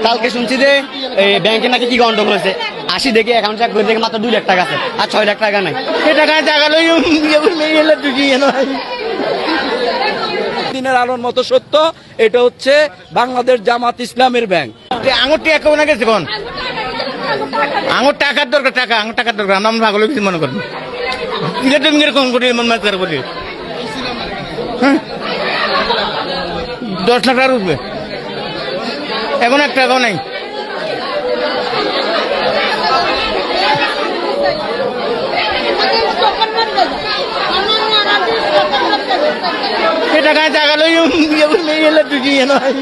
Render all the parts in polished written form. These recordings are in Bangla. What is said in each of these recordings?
কালকে শুনছি যে ব্যাংকে নাকি কি গন্ডগোল হয়েছে, আসি দেখি অ্যাকাউন্ট চেক করে দেখি মাত্র 2 লাখ টাকা আছে আর 6 লাখ টাকা নাই। সে টাকায় টাকা লই দিনের আলোর মতো সত্য, এটা হচ্ছে বাংলাদেশ জামাত ইসলামের ব্যাংক। আঙুর টাকা কোনে গেছে কোন আঙুর টাকার দরকার, আঙুর টাকার দরকার, আমরা ভাগলে কিছু মনে করি কিলের কম করি মন মাছ করি 10 লাখ টাকা উঠবে, এখন 1 টাকাও নাই। সে টাকায় টাকা লই ঢুকিয়ে নয়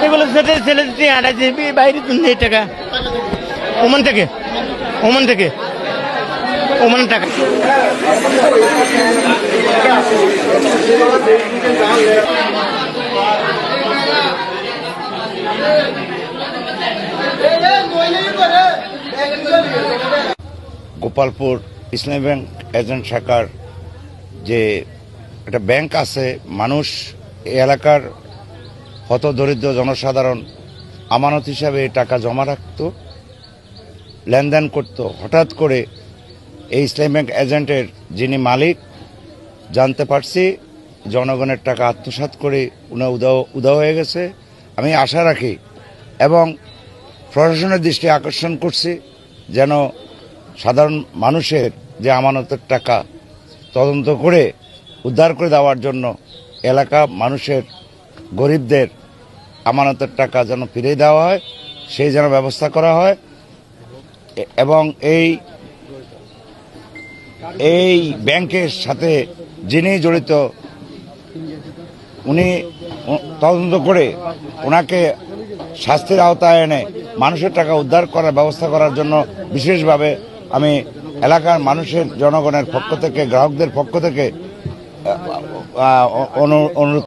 এগুলো ছেলে হাঁটাইছে বাইরে তুলছে এই টাকা ওমান থেকে ওমান টাকা। গোপালপুর ইসলামী ব্যাংক এজেন্ট শাখার যে একটা ব্যাংক আছে, মানুষ এই এলাকার হতদরিদ্র জনসাধারণ আমানত হিসাবে এই টাকা জমা রাখত, লেনদেন করত। হঠাৎ করে এই ইসলামী ব্যাংক এজেন্টের যিনি মালিক জানতে পারছি জনগণের টাকা আত্মসাৎ করে উধাও হয়ে গেছে। আমি আশা রাখি এবং প্রশাসনের দৃষ্টি আকর্ষণ করছি যেন সাধারণ মানুষের যে আমানতের টাকা তদন্ত করে উদ্ধার করে দেওয়ার জন্য এলাকা মানুষের গরিবদের আমানতের টাকা যেন ফিরে দেওয়া হয়, সেই যেন ব্যবস্থা করা হয়। এবং এই ব্যাংকের সাথে যিনি জড়িত উনি তদন্ত করে ওনাকে শাস্তির আওতায় এনে মানুষের টাকা উদ্ধার করার ব্যবস্থা করার জন্য বিশেষভাবে আমি এলাকার মানুষের জনগণের পক্ষ থেকে, গ্রাহকদের পক্ষ থেকে অনুরোধ